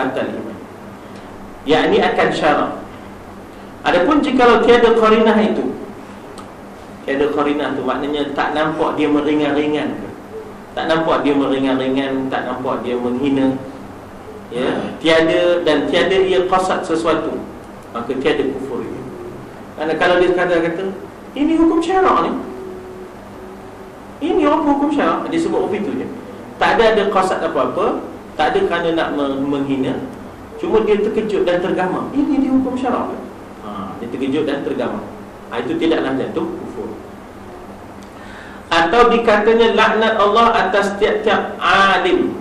batal iman. Yakni akan syarak. Adapun jikalau tiada qarinah itu, tiada qarinah tu maknanya tak nampak dia meringan-ringan, tak nampak dia meringan-ringan, tak nampak dia menghina, ya, tiada dan tiada ia qasad sesuatu, maka tiada kufur itu. Kerana kalau dia kata ini hukum syarak ni, ini hukum syarak, dia sebut begitu je, tak ada qasad apa-apa, tak ada kerana nak menghina, cuma dia terkejut dan tergamam, ini dia hukum syarak. Dia terkejut dan tergamam, itu tidaklah jatuh kufur. Atau dikatanya laknat Allah atas tiap-tiap alim.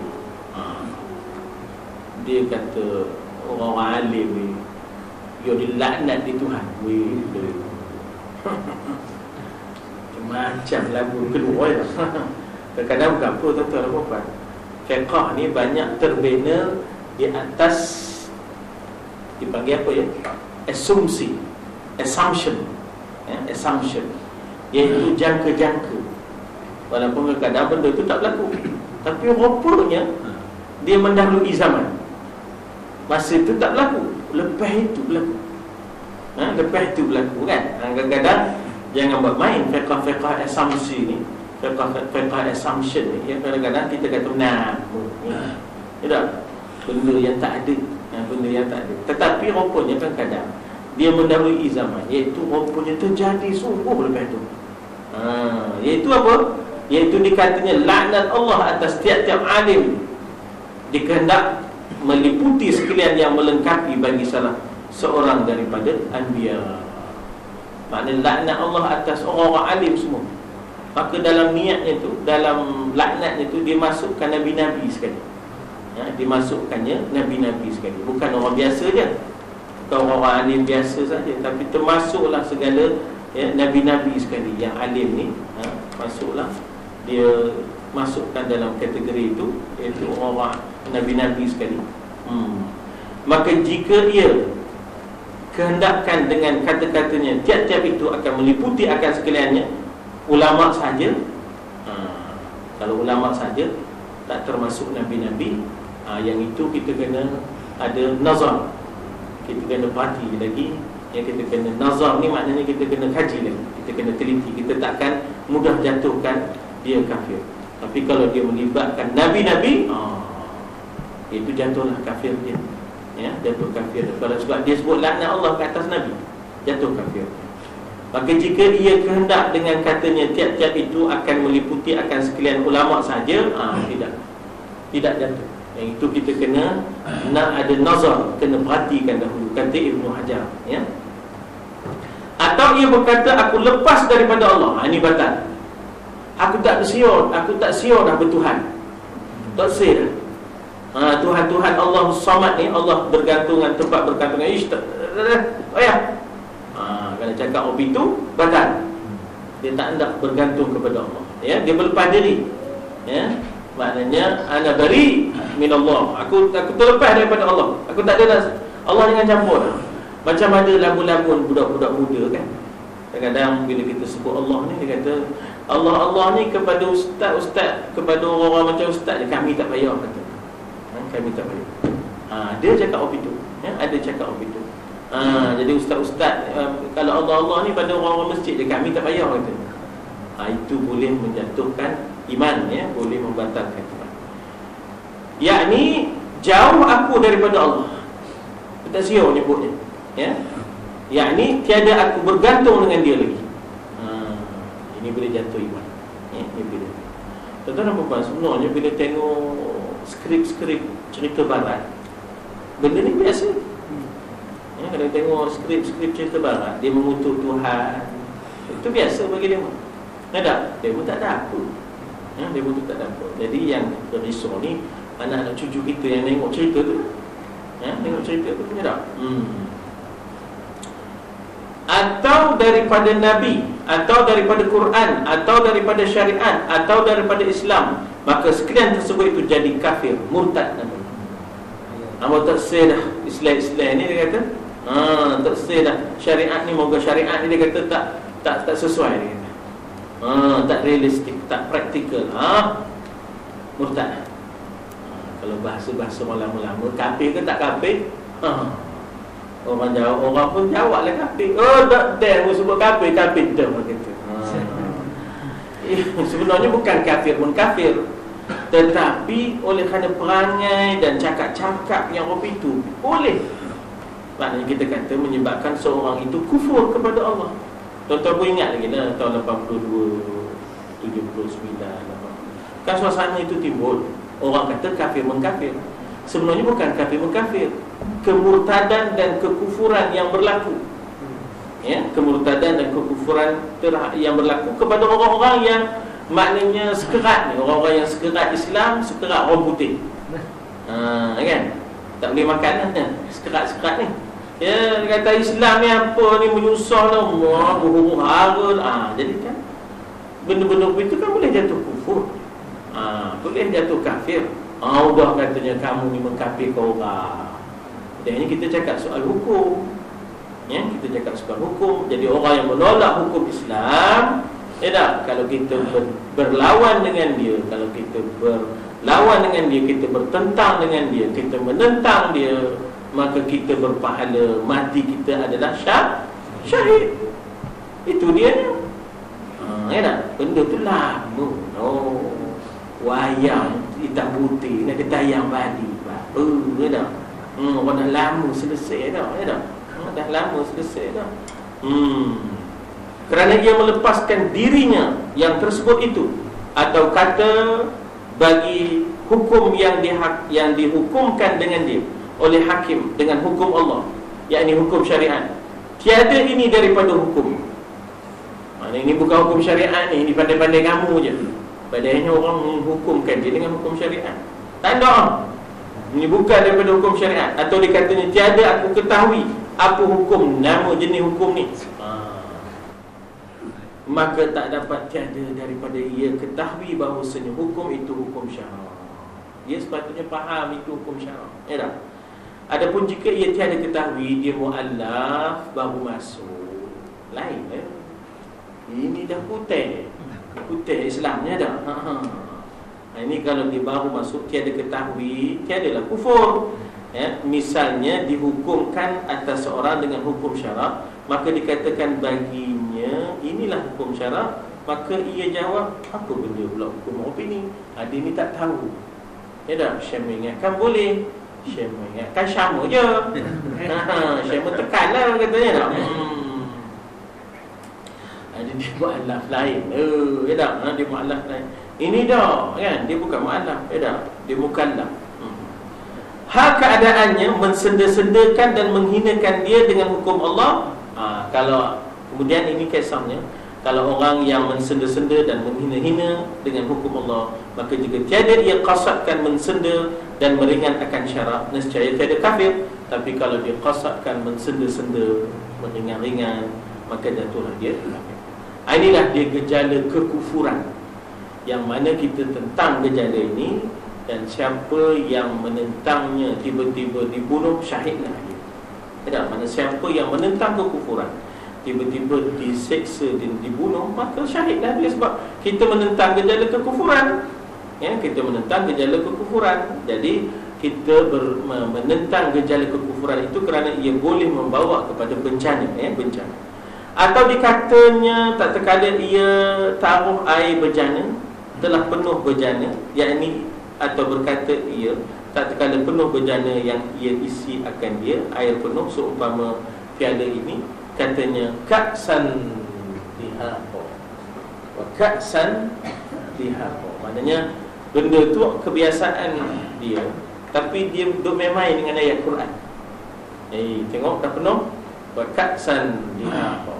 Dia kata orang alim dia dilaknat di Tuhan. Macam lagu keluar ya. Kadang-kadang bukan apa tuan-tuan dan puan. Fiqh ni banyak terbina di atas, dipanggil apa ya, assumption, iaitu jangka-jangka. Walaupun kadang-kadang benda itu tak berlaku, tapi rupanya dia mendahului zaman. Masa itu tak berlaku, lepas itu berlaku. Lepas itu berlaku kan. Kadang-kadang jangan buat main fiqh assumpsi ni, fiqh assumption ni, ya, kadang-kadang kita kata benar, tidak, benda yang tak ada, benda yang tak ada. Tetapi rupanya kadang-kadang dia mendahului zaman, iaitu rupanya terjadi sungguh lepas itu. Iaitu apa? Iaitu dikatanya laknat Allah atas tiap-tiap alim, dikehendak meliputi sekalian yang melengkapi bagi salah seorang daripada anbiya. Maknanya laknat Allah atas orang-orang alim semua. Maka dalam niatnya tu, dalam laknatnya tu, dia masukkan nabi-nabi sekali, dimasukkannya nabi-nabi sekali. Bukan orang biasa je, bukan orang alim biasa saja, tapi termasuklah segala, ya, nabi-nabi sekali. Yang alim ni, masuklah, dia masukkan dalam kategori itu, iaitu orang nabi-nabi sekali. Maka jika ia kehendakkan dengan kata-katanya tiap-tiap itu akan meliputi akan sekaliannya ulama saja, kalau ulama saja tak termasuk nabi-nabi, yang itu kita kena ada nazar, kita kena perhati lagi. Yang kita kena nazar ni maknanya kita kena kaji lagi, kita kena teliti, kita takkan mudah jatuhkan dia kafir. Tapi kalau dia melibatkan nabi-nabi, itu jatuhlah kafir dia, ya, jatuh kafir. Kalau sebab dia sebut laknat Allah ke atas nabi, jatuh kafir. Maka jika ia kehendak dengan katanya tiap-tiap itu akan meliputi akan sekalian ulama saja, tidak jatuh. Yang itu kita kena nak ada nazar, kena perhatikan dahulu, kata Ibnu Hajar, ya. Atau ia berkata aku lepas daripada Allah, ini batal. Aku tak siur dah bertuhan, tak sir dah. Tuhan Allah Samad ni, Allah bergantungan, tempat bergantungan. Kalau cakap itu batal, dia tak hendak bergantung kepada Allah, ya, dia berlepas diri, ya. Maknanya ana bari min Allah, aku terlepas daripada Allah, aku tak ada Allah dengan campur. Macam ada lagu-lagu budak-budak muda kan, kadang-kadang bila kita sebut Allah ni, dia kata Allah ni kepada ustaz, kepada orang macam ustaz je, kami tak payah, kata. Kami tak payah. Dia cakap begitu, ya, ada cakap begitu. Jadi ustaz-ustaz, kalau Allah ni pada orang-orang masjid je, kami tak payah, kata. Itu boleh menjatuhkan iman, ya, boleh membatalkan iman. Yakni jauh aku daripada Allah, tak siap nyebutnya, ya. Yakni tiada aku bergantung dengan dia lagi. Ini boleh jatuh iman, ya, ini boleh. Tuan-tuan dan puan, sebenarnya bila tengok skrip-skrip cerita barat, benda ni biasa. Ya, kalau tengok skrip-skrip cerita barat, dia mengutuk Tuhan, itu biasa bagi dia. Dia pun tak ada apa, ya, dia pun tak ada apa. Jadi yang berisau ni anak-anak cucu kita yang tengok cerita tu, ya, tengok cerita tu punya tak. Atau daripada Nabi, atau daripada Quran, atau daripada syariat, atau daripada Islam, maka sekalian tersebut itu jadi kafir, murtad namanya. Tak sah dah Islam ni, dia kata tak sah dah syariat ni, moga syariat ni, dia kata tak sesuai, dia kata. Tak realistik, tak praktikal, murtad. Kalau bahasa-bahasa orang lama-lama, kafir ke tak kafir? Orang jawab, orang pun jawablah kafir. Oh, tak ada sebut kafir, kafir dah kata. Sebenarnya bukan kafir pun kafir, tetapi oleh kerana perangai dan cakap-cakap yang orang itu boleh, maknanya kita kata menyebabkan seorang itu kufur kepada Allah. Tuan-tuan pun ingat lagi lah tahun 82, 79, kan suasana itu timbul. Orang kata kafir mengkafir. Sebenarnya bukan kafir mengkafir, kemurtadan dan kekufuran yang berlaku. Ya, kemurtadan dan kekufuran yang berlaku kepada orang-orang yang maknanya sekerat ni, orang-orang yang sekerat Islam, sekerat orang putih. Kan? Tak boleh makan lah, sekerat-sekerat ni. Ya, kata Islam ni apa ni, menyusah lah, berhuru-hara. Jadi kan benda-benda itu kan boleh jatuh kufur, boleh jatuh kafir. Udah katanya kamu ni mengkafirkan orang. Dan ini kita cakap soal hukum, ya, kita cakap soal hukum. Jadi orang yang menolak hukum Islam, kalau kita berlawan dengan dia, kalau kita berlawan dengan dia, kita bertentang dengan dia, kita menentang dia, maka kita berpahala, mati kita adalah syahid. Itu dia. Benda tu lama. Wayang hitam putih nak ketayang balik. Orang dah lama selesai dah. Dah lama selesai dah. Kerana dia melepaskan dirinya yang tersebut itu, atau kata bagi hukum yang dihukumkan dengan dia oleh hakim dengan hukum Allah, yakni hukum syariat. Tiada ini daripada hukum. Ini bukan hukum syariat ni, ini pandai-pandai kamu je. Padahal orang menghukumkan dia dengan hukum syariat. Tak ada. Ini bukan daripada hukum syariat. Atau dikatanya tiada aku ketahui apa hukum, nama jenis hukum ni. Maka tak dapat tiada daripada ia ketahui bahawasanya hukum itu hukum syarak. Dia sepatutnya faham itu hukum syarak. Ya tak? Adapun jika ia tiada ketahui, dia mu'allaf baru masuk, lain ya? Ini dah putih Islamnya dah. Ini kalau dia baru masuk, tiada ketahui, tiadalah kufur. Ya, misalnya dihukumkan atas seorang dengan hukum syarak, maka dikatakan baginya inilah hukum syarak, maka ia jawab, apa benda pula hukum opini? Dia ni tak tahu. Ya dah, Syekh mengingatkan boleh, Syekh mengingatkan sama je. Syekh tekanlah katanya tak. Dia mu'allaf lain. Ya tak? Dia mu'allaf lain. Ini dah kan, dia bukan mu'allaf. Ya tak? Dia mukallaf. Hal keadaannya mensenda-sendakan dan menghinakan dia dengan hukum Allah. Kalau kemudian ini kisahnya, kalau orang yang mensenda-senda dan menghina-hina dengan hukum Allah, maka jika tiada ia qasadkan mensenda dan meringan akan syarak, nescaya tiada kafir. Tapi kalau dia qasadkan mensenda-senda, meringan-ringan, maka jatuhlah dia kafir. Inilah dia gejala kekufuran, yang mana kita tentang gejala ini. Dan siapa yang menentangnya tiba-tiba dibunuh, syahidlah dia. Tak, mana siapa yang menentang kekufuran tiba-tiba diseksa dan dibunuh, maka syahidlah dia. Sebab kita menentang gejala kekufuran, ya, kita menentang gejala kekufuran. Jadi kita menentang gejala kekufuran itu kerana ia boleh membawa kepada bencana, bencana. Atau dikatanya tak terkadang ia taruh air bejana telah penuh bejana, yakni atau berkata ia tak terkadang penuh bejana yang ia isi akan dia, air penuh seumpama piala ini, katanya ka'san dihaqa wa ka'san dihaqa. Maknanya benda tu kebiasaan dia, tapi dia duk main-main dengan ayat Quran. Tengok dah penuh wa ka'san dihaqa.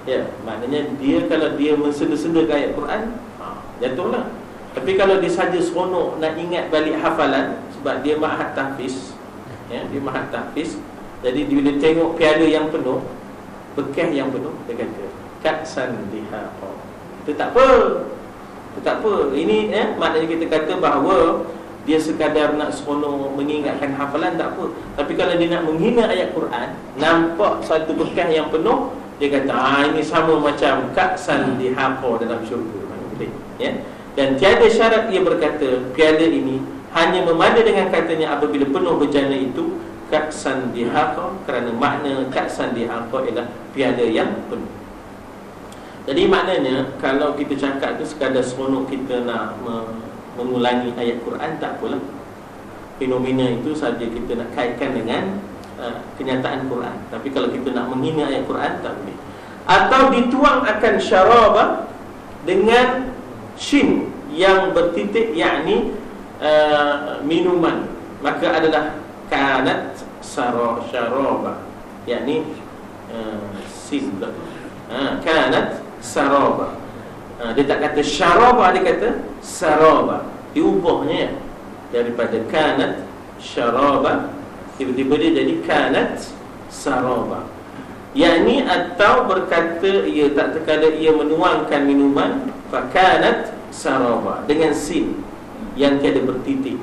Ya, maknanya dia kalau dia menseda-seda ayat Quran, jatuhlah. Tapi kalau dia saja seronok nak ingat balik hafalan, sebab dia mahat tahfiz, ya, dia mahat tahfiz. Jadi bila tengok piala yang penuh, bekas yang penuh, dia kata ka'san dihaqa. Itu tak apa. Itu tak apa. Ini maknanya kita kata bahawa dia sekadar nak seronok mengingatkan hafalan, tak apa. Tapi kalau dia nak menghina ayat Quran, nampak satu bekas yang penuh, dia kata ini sama macam ka'san dihaqa dalam syurga. Ya. Dan tiada syarat ia berkata piala ini hanya memada dengan katanya apabila penuh bejana itu ka'san dihaqa, kerana makna ka'san dihaqa ialah piala yang penuh. Jadi maknanya kalau kita cakap tu sekadar seronok kita nak mengulangi ayat Quran, tak apalah. Fenomena itu saja kita nak kaitkan dengan kenyataan Quran. Tapi kalau kita nak menghina ayat Quran, tak boleh. Atau dituang akan syaraba dengan shin yang bertitik, yakni minuman, maka adalah kanat syaraba, yakni sin kanat saraba. Dia tak kata syaraba, dia kata saraba. Diubahnya daripada kanat syaraba, tiba-tiba dia jadi kanat saraba, yakni atau berkata ia tak terkala ia menuangkan minuman, fakanat saraba dengan sin yang tiada bertitik.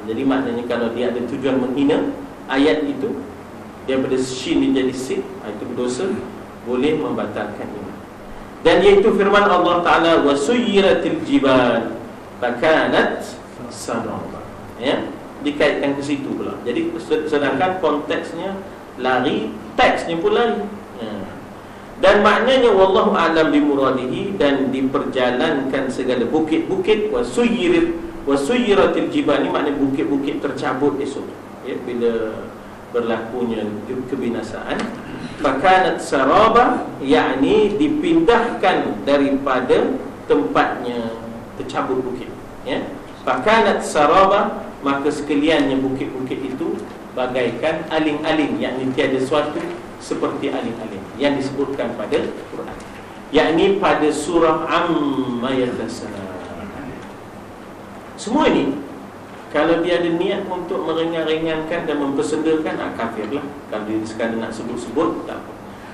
Jadi maknanya kalau dia ada tujuan menghina ayat itu, daripada shin dia jadi sin, itu berdosa, boleh membatalkan iman. Dan iaitu firman Allah Ta'ala, wasuyiratil jibal fakanat saraba, ya, dikaitkan ke situ pula. Jadi sedangkan konteksnya lari, teksnya pun lari, ya. Dan maknanya wallahu a'lam bimuradihi, dan diperjalankan segala bukit-bukit, wasuyiratil jibal ni maknanya bukit-bukit tercabut esok, ya, bila berlakunya kebinasaan. Fakanat saraba, yakni dipindahkan daripada tempatnya tercabut bukit, ya. Fakanat saraba, maka sekaliannya bukit-bukit itu bagaikan aling-aling, yakni tiada suatu seperti aling-aling yang disebutkan pada Quran, yakni pada surah Amma Yatasaalun. Semua ini kalau dia ada niat untuk meringan-ringankan dan mempersendakan, kafirlah. Kalau dia sekadar nak sebut-sebut, tak apa.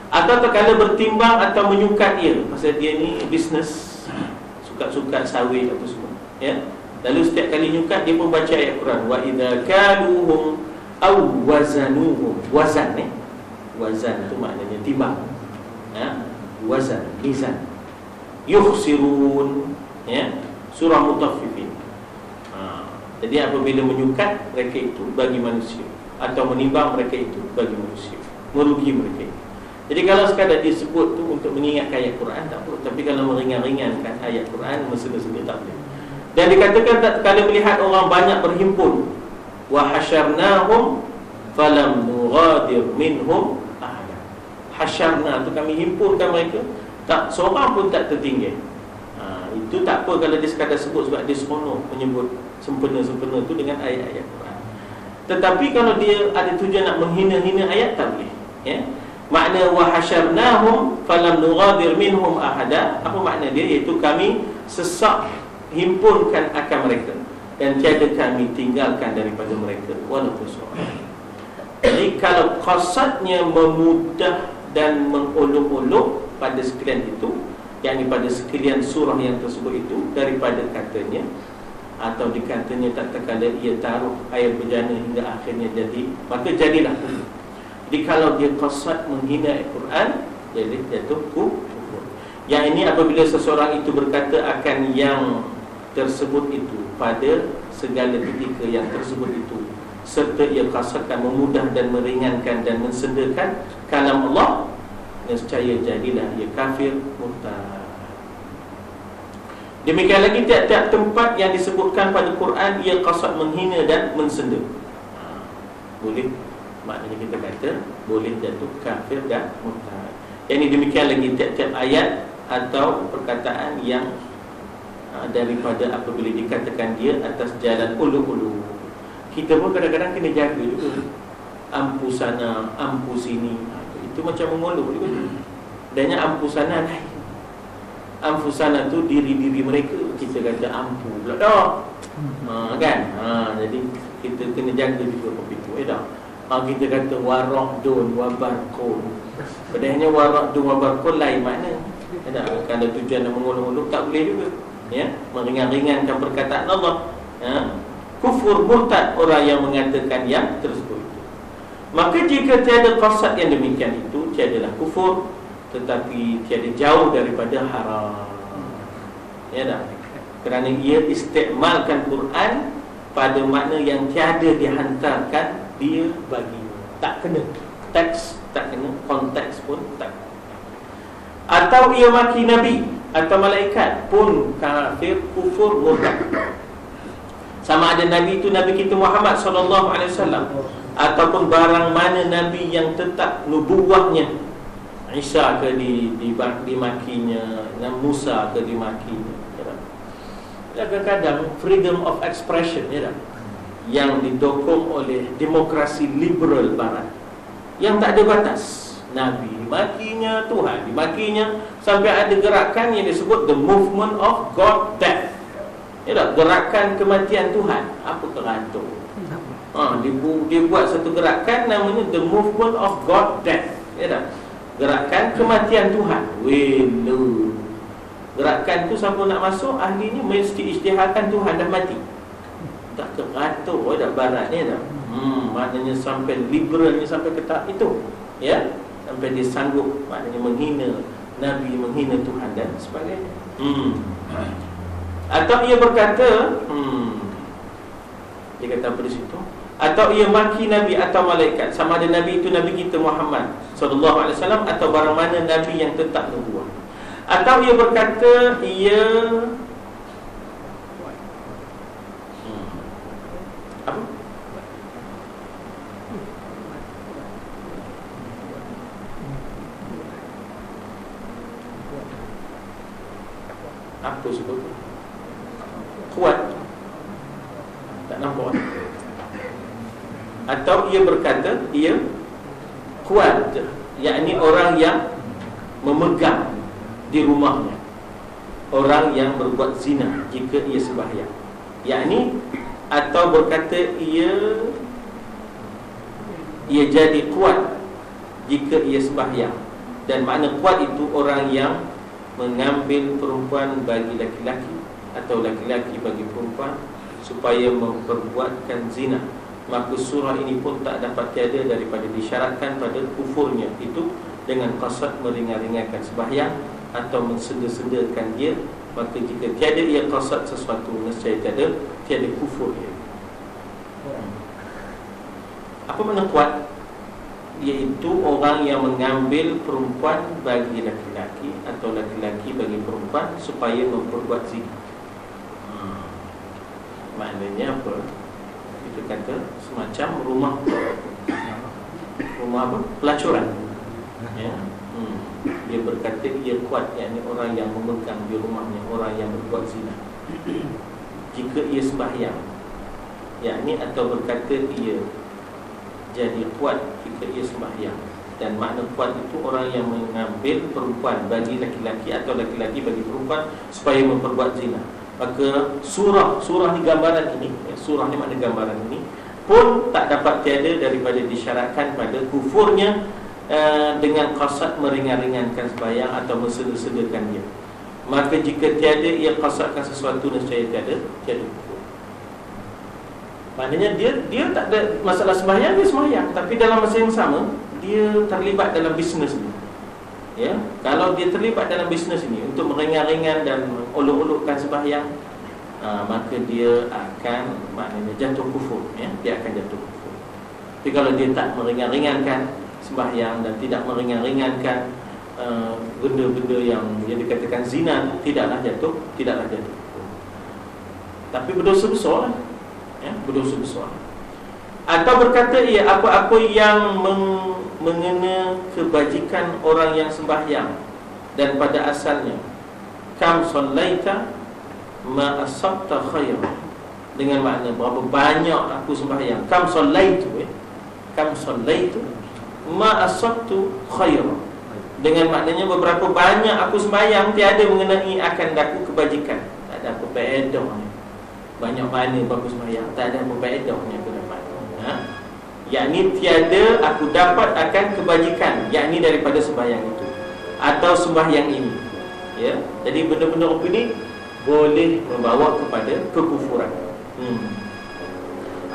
Atau terkala bertimbang atau menyukat ia, pasal dia ni bisnes, sukat-sukat sawit apa semua, ya. Lalu setiap kali nyukat dia pun baca ayat Quran, wa idza kaluhum aw wazanuhum. Wazan, wazan tu maknanya timbang, ya. Wazan, mizan. Yukhsirun, ya, surah Mutaffifin. Jadi apabila menyukat mereka itu bagi manusia, atau menimbang mereka itu bagi manusia, merugi mereka itu. Jadi kalau sekadar disebut tu untuk mengingatkan ayat Quran, tak apa. Tapi kalau meringan-ringankan ayat Quran, mesra-mesra tak boleh. Dan dikatakan tak kala melihat orang banyak berhimpun, wa hasyarnahum falam nughadir minhum ahada. Hasyarna tu kami himpunkan mereka, tak seorang pun tak tertinggal. Itu tak apa kalau dia sekadar sebut sebab dia seronok menyebut sempena-sempena tu dengan ayat-ayat Quran. Tetapi kalau dia ada tujuan nak menghina-hina ayat, tak boleh, ya. Makna wa hasyarnahum falam nughadir minhum ahada, apa makna dia? Iaitu kami sesak himpunkan akan mereka, dan tiada kami tinggalkan daripada mereka walaupun seorang. Jadi kalau qasadnya memudah dan mengolok-olok pada sekalian itu, yakni pada sekalian surah yang tersebut itu, daripada katanya atau dikatanya tak terkala ia taruh air bejana hingga akhirnya jadi, maka jadilah kufur. Jadi kalau dia qasad menghina Al-Quran, jadi jatuh kufur. Yang ini apabila seseorang itu berkata akan yang tersebut itu pada segala ketika yang tersebut itu, serta ia qasadkan memudah dan meringankan dan mensendakan kalam Allah, nescaya jadilah ia kafir murtad. Demikian lagi tiap-tiap tempat yang disebutkan pada Quran ia qasad menghina dan mensenda, boleh, maknanya kita kata boleh jatuh kafir dan murtad. Yang ini demikian lagi tiap-tiap ayat atau perkataan yang daripada apabila dikatakan dia atas jalan ulu-ulu. Kita pun kadang-kadang kena jaga juga, ampu sana, ampu sini, itu macam mengolok juga. Dannya ampu sana lain. Ampu sana tu diri-diri mereka, kita kata ampu pula dah, kan? Jadi kita kena jaga juga begitu, dah. Kita kata warakdun wabarkun, padahal warakdun wabarkun lain makna. Kalau tujuan nak mengolok-olok tak boleh juga, ya, meringan-ringankan perkataan Allah, ya. Kufur murtad orang yang mengatakan yang tersebut. Maka jika tiada qasad yang demikian itu, tiadalah kufur, tetapi tiada jauh daripada haram, ya dah. kerana ia istikmalkan Quran pada makna yang tiada dihantarkan dia bagi. Tak kena teks, tak kena konteks pun tak. Atau ia maki Nabi atau malaikat pun kafir, kufur, murtad. Sama ada Nabi itu Nabi kita Muhammad SAW, ataupun barang mana Nabi yang tetap nubuwahnya, Isa ke dimakinya, Musa ke dimakinya, kadang-kadang freedom of expression, yang didokong oleh demokrasi liberal barat yang tak ada batas. Nabi dimakinya, Tuhan dimakinya, sampai ada gerakan yang disebut the movement of God death. Gerakan kematian Tuhan. Apa teratur? Dia buat satu gerakan namanya the movement of God death. Gerakan kematian Tuhan. Welu. Gerakan tu siapa nak masuk, ahlinya mesti isytiharkan Tuhan dah mati. Tak teratur dah barat ni dah. Maknanya sampai liberalnya sampai ke tahap itu. Ya, sampai dia sanggup maknanya menghina Nabi, menghina Tuhan dan sebagainya. Atau ia berkata, dia kata apa di situ? Atau ia maki Nabi atau malaikat, sama ada Nabi itu Nabi kita Muhammad SAW, atau barang mana Nabi yang tetap nubuah. Atau ia berkata ia apa? Apa sebut? Kuat. Tak nampak. Atau ia berkata ia kuat, yakni orang yang memegang di rumahnya, orang yang berbuat zina jika ia sembahyang, yakni atau berkata ia jadi kuat jika ia sembahyang. Dan makna kuat itu orang yang mengambil perempuan bagi laki-laki atau laki-laki bagi perempuan supaya memperbuatkan zina. Maka surah ini pun tak dapat tiada daripada disyaratkan pada kufurnya itu dengan qasad meringan-ringankan sembahyang atau menseda-sedakan dia. Maka jika tiada ia qasad sesuatu, nescaya tiada kufur dia. Apa makna kuat? Iaitu orang yang mengambil perempuan bagi laki-laki atau laki-laki bagi perempuan supaya memperbuat zina. Maknanya apa? Itu kata semacam rumah apa? Pelacuran. Ya. Dia berkata ia kuat, yakni orang yang memegang di rumahnya, orang yang berbuat zina jika ia sembahyang, yakni atau berkata ia jadi kuat jika ia sembahyang. Dan makna kuat itu orang yang mengambil perempuan bagi laki-laki atau laki-laki bagi perempuan supaya memperbuat zina. Maka surah ni gambaran ini, surah ni makna gambaran ini pun tak dapat tiada daripada disyaratkan pada kufurnya dengan qasad meringan-ringankan sembahyang atau menseda-sedakan dia. Maka jika tiada ia qasadkan sesuatu, nescaya tiada kufur. Maknanya dia tak ada masalah sembahyang, dia sembahyang, tapi dalam masa yang sama dia terlibat dalam bisnes ni. Ya, kalau dia terlibat dalam bisnes ini untuk meringan-ringan dan olok-olokkan sembahyang, maka dia akan maknanya jatuh kufur, ya, dia akan jatuh kufur. Tapi kalau dia tak meringan-ringankan sembahyang dan tidak meringan-ringankan benda-benda yang dikatakan zina, tidaklah jatuh kufur. Tapi berdosa besar lah, ya, berdosa besar. Atau berkata ia apa-apa yang mengena kebajikan orang yang sembahyang, dan pada asalnya kam sallaita ma asabta khairan, dengan makna berapa banyak aku sembahyang. Kam sallaitu ma asabtu khairan, dengan maknanya beberapa banyak aku sembahyang tiada mengenai akan daku kebajikan. Tak ada apa faedahnya. Banyak mana aku sembahyang, tak ada apa faedahnya aku dapat. Yakni tiada aku dapat akan kebajikan, yakni daripada sembahyang itu atau sembahyang ini, ya. Jadi benda-benda rupa ini boleh membawa kepada kekufuran.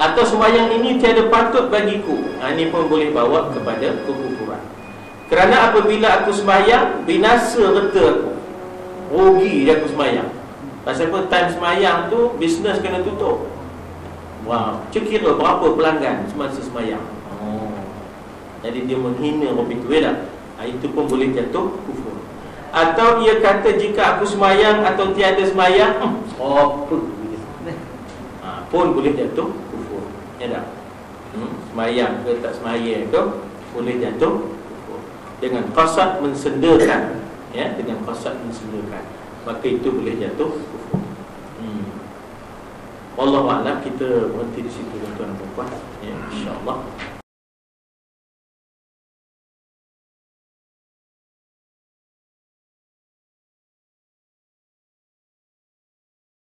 Atau sembahyang ini tiada patut bagiku, ini pun boleh bawa kepada kekufuran. Kerana apabila aku sembahyang, binasa reta aku, rugi dia aku sembahyang. Pasal apa? Time semayang tu bisnes kena tutup. Wow, kira berapa pelanggan semasa semayang. Jadi dia menghina orang itu, tak? Itu pun boleh jatuh kufur. Atau ia kata jika aku semayang atau tiada semayang, pun boleh jatuh kufur. Ya tak? Semayang ke tak semayang ke boleh jatuh kufur. Dengan qasad mensendakan, ya, dengan qasad mensendakan, maka itu boleh jatuh kufur. Wallahu a'lam. Kita berhenti di situ tuan-tuan dan puan-puan, ya, insya-Allah.